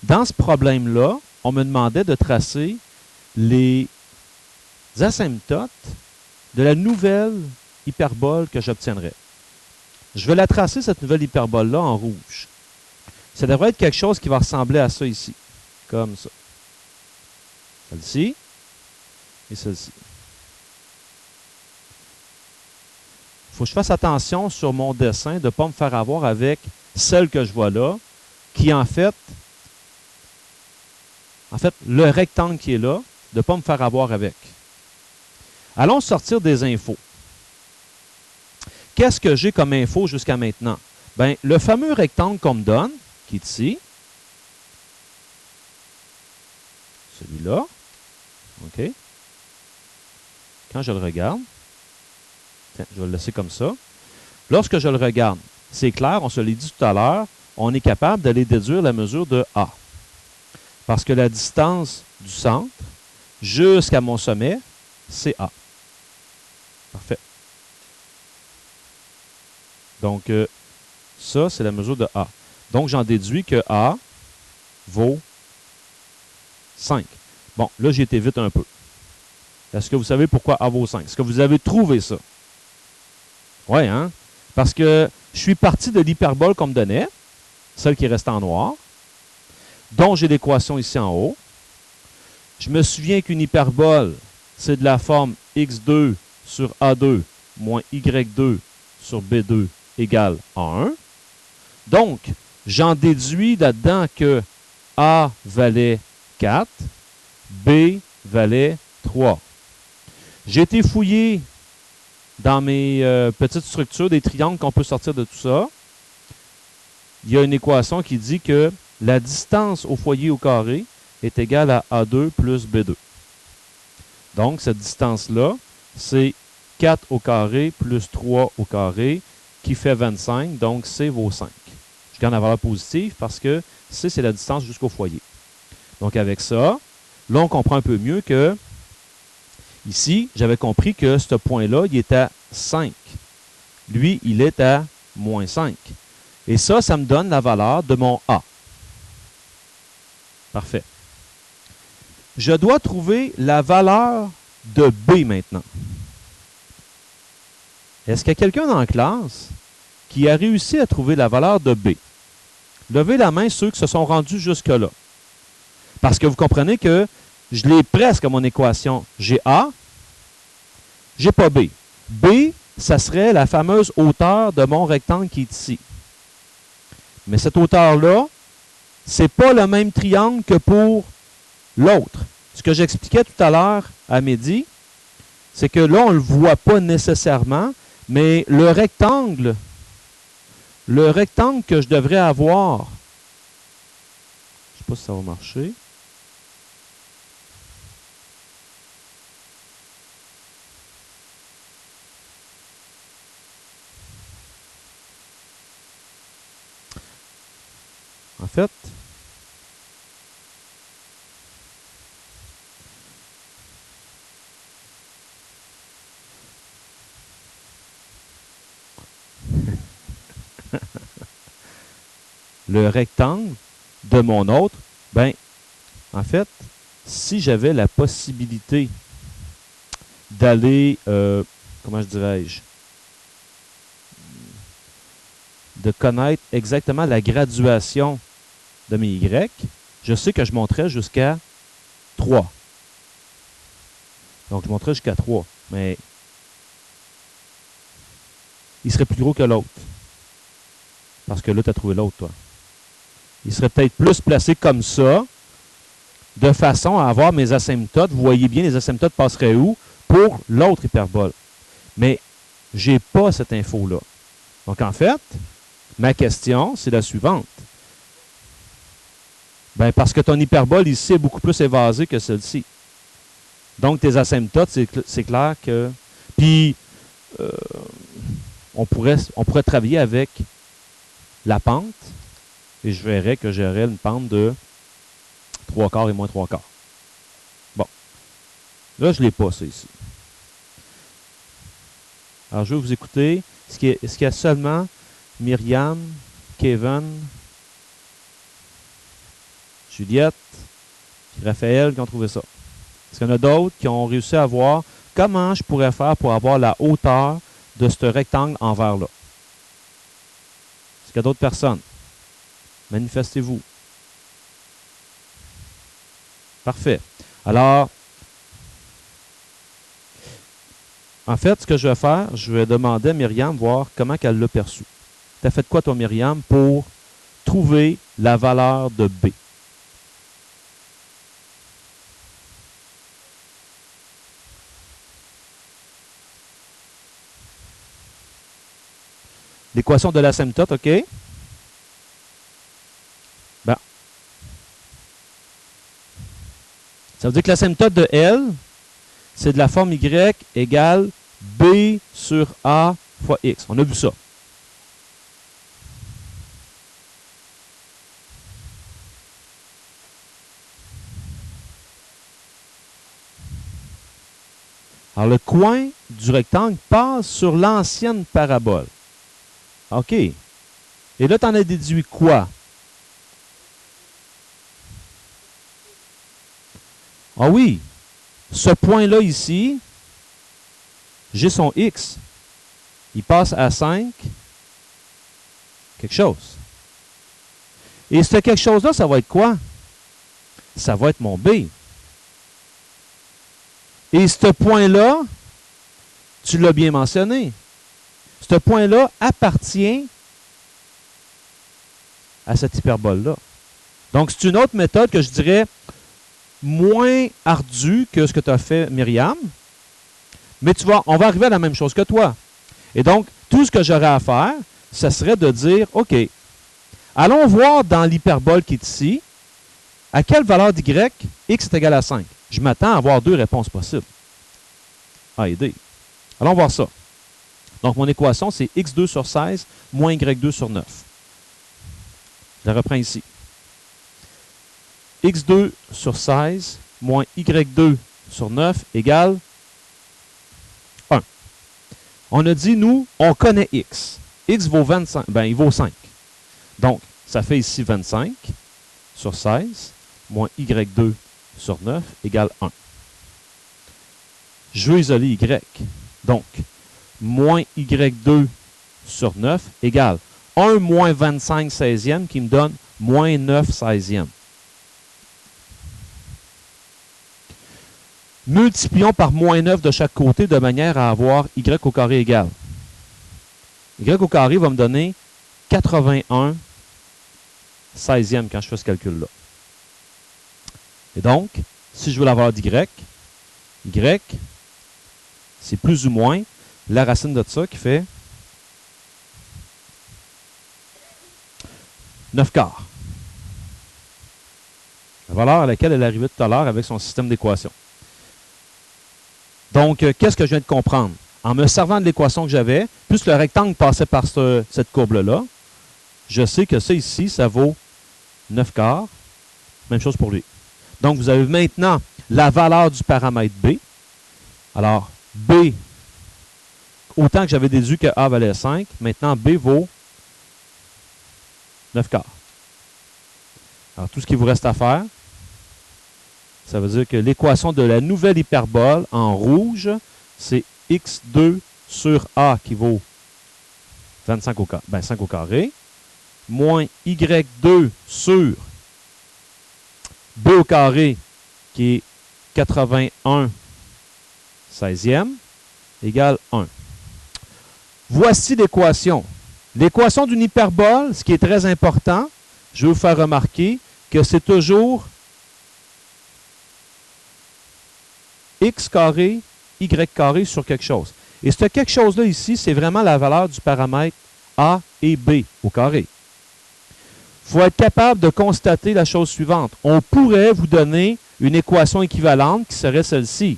Dans ce problème-là, on me demandait de tracer les asymptotes de la nouvelle hyperbole que j'obtiendrais. Je vais la tracer, cette nouvelle hyperbole-là, en rouge. Ça devrait être quelque chose qui va ressembler à ça ici. Comme ça. Celle-ci et celle-ci. Il faut que je fasse attention sur mon dessin de ne pas me faire avoir avec celle que je vois là, qui en fait, le rectangle qui est là, de ne pas me faire avoir avec. Allons sortir des infos. Qu'est-ce que j'ai comme info jusqu'à maintenant? Bien, le fameux rectangle qu'on me donne, qui est ici, celui-là, OK. Quand je le regarde, tiens, je vais le laisser comme ça. Lorsque je le regarde, c'est clair, on se l'a dit tout à l'heure, on est capable d'aller déduire la mesure de A. Parce que la distance du centre jusqu'à mon sommet, c'est A. Parfait. Donc, ça, c'est la mesure de A. Donc, j'en déduis que A vaut 5. Bon, là, j'ai été vite un peu. Est-ce que vous savez pourquoi A vaut 5? Est-ce que vous avez trouvé ça? Oui, hein? Parce que je suis parti de l'hyperbole qu'on me donnait, celle qui reste en noir, dont j'ai l'équation ici en haut. Je me souviens qu'une hyperbole, c'est de la forme x2 sur a2 moins y2 sur b2 égale a1. Donc, j'en déduis là-dedans que a valait 4, b valait 3. J'ai été fouillé dans mes petites structures des triangles qu'on peut sortir de tout ça. Il y a une équation qui dit que la distance au foyer au carré est égale à A2 plus B2. Donc, cette distance-là, c'est 4 au carré plus 3 au carré qui fait 25, donc C vaut 5. Je garde la valeur positive parce que C, c'est la distance jusqu'au foyer. Donc, avec ça, là, on comprend un peu mieux que ici, j'avais compris que ce point-là, il est à 5. Lui, il est à moins 5. Et ça, ça me donne la valeur de mon A. Parfait. Je dois trouver la valeur de B maintenant. Est-ce qu'il y a quelqu'un dans la classe qui a réussi à trouver la valeur de B? Levez la main ceux qui se sont rendus jusque-là. Parce que vous comprenez que je l'ai presque à mon équation. J'ai A, j'ai pas B. B, ça serait la fameuse hauteur de mon rectangle qui est ici. Mais cette hauteur-là, ce n'est pas le même triangle que pour l'autre. Ce que j'expliquais tout à l'heure à midi, c'est que là, on ne le voit pas nécessairement, mais le rectangle que je devrais avoir, je ne sais pas si ça va marcher. En fait, le rectangle de mon autre, ben, en fait, si j'avais la possibilité d'aller, comment je dirais-je, de connaître exactement la graduation de mes Y, je sais que je monterais jusqu'à 3. Donc, je monterais jusqu'à 3. Mais il serait plus gros que l'autre. Parce que là, tu as trouvé l'autre, toi. Il serait peut-être plus placé comme ça, de façon à avoir mes asymptotes. Vous voyez bien, les asymptotes passeraient où pour l'autre hyperbole. Mais je n'ai pas cette info-là. Donc, en fait, ma question, c'est la suivante. Ben, parce que ton hyperbole ici est beaucoup plus évasée que celle-ci. Donc, tes asymptotes, c'est clair que... Puis, on pourrait travailler avec la pente, et je verrais que j'aurais une pente de 3/4 et moins 3/4. Bon. Là, je ne l'ai pas, ça, ici. Alors, je vais vous écouter. Est-ce qu'il y a seulement Myriam, Kevin? Juliette, puis Raphaël qui ont trouvé ça. Est-ce qu'il y en a d'autres qui ont réussi à voir comment je pourrais faire pour avoir la hauteur de ce rectangle en vert là? Est-ce qu'il y a d'autres personnes? Manifestez-vous. Parfait. Alors, en fait, ce que je vais faire, je vais demander à Myriam voir comment elle l'a perçu. Tu as fait quoi, toi, Myriam, pour trouver la valeur de B? L'équation de l'asymptote, OK? Ben. Ça veut dire que l'asymptote de L, c'est de la forme Y égale B sur A fois X. On a vu ça. Alors, le coin du rectangle passe sur l'ancienne parabole. OK. Et là, tu en as déduit quoi? Ah oui. Ce point-là ici, j'ai son X. Il passe à 5 quelque chose. Et ce quelque chose-là, ça va être quoi? Ça va être mon B. Et ce point-là, tu l'as bien mentionné, ce point-là appartient à cette hyperbole-là. Donc, c'est une autre méthode que je dirais moins ardue que ce que tu as fait, Myriam, mais on va arriver à la même chose que toi. Et donc, tout ce que j'aurais à faire, ce serait de dire, OK, allons voir dans l'hyperbole qui est ici, à quelle valeur d'y, x est égal à 5. Je m'attends à avoir deux réponses possibles. A et D. Allons voir ça. Donc, mon équation, c'est x2 sur 16 moins y2 sur 9. Je la reprends ici. x2 sur 16 moins y2 sur 9 égale 1. On a dit, nous, on connaît x. X vaut 25. Ben, il vaut 5. Donc, ça fait ici 25 sur 16 moins y2 sur 9 égale 1. Je veux isoler y. Donc, moins y2 sur 9 égale 1 moins 25 16e qui me donne moins 9 16e. Multiplions par moins 9 de chaque côté de manière à avoir y au carré égal. Y au carré va me donner 81 16e quand je fais ce calcul-là. Et donc, si je veux la valeur d'y, y, c'est plus ou moins la racine de ça qui fait 9 quarts. La valeur à laquelle elle est arrivée tout à l'heure avec son système d'équation. Donc, qu'est-ce que je viens de comprendre? En me servant de l'équation que j'avais, plus le rectangle passait par cette courbe-là, je sais que ça ici, ça vaut 9 quarts. Même chose pour lui. Donc, vous avez maintenant la valeur du paramètre B. Alors, B, autant que j'avais déduit que A valait 5, maintenant B vaut 9 quarts. Alors, tout ce qu'il vous reste à faire, ça veut dire que l'équation de la nouvelle hyperbole en rouge, c'est x2 sur A qui vaut 25 au carré, 5 au carré, moins y2 sur B au carré qui est 81 16e égale 1. Voici l'équation. L'équation d'une hyperbole, ce qui est très important, je vais vous faire remarquer que c'est toujours x carré, y carré sur quelque chose. Et ce quelque chose-là ici, c'est vraiment la valeur du paramètre A et B au carré. Il faut être capable de constater la chose suivante. On pourrait vous donner une équation équivalente qui serait celle-ci.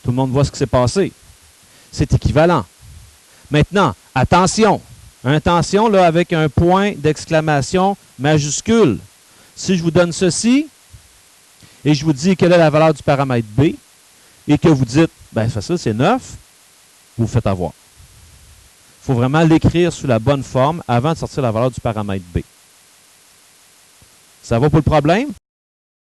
Tout le monde voit ce qui s'est passé. C'est équivalent. Maintenant, attention. Attention là, avec un point d'exclamation majuscule. Si je vous donne ceci, et je vous dis quelle est la valeur du paramètre B, et que vous dites, ben facile, c'est 9, vous vous faites avoir. faut vraiment l'écrire sous la bonne forme avant de sortir la valeur du paramètre B. Ça va pour le problème?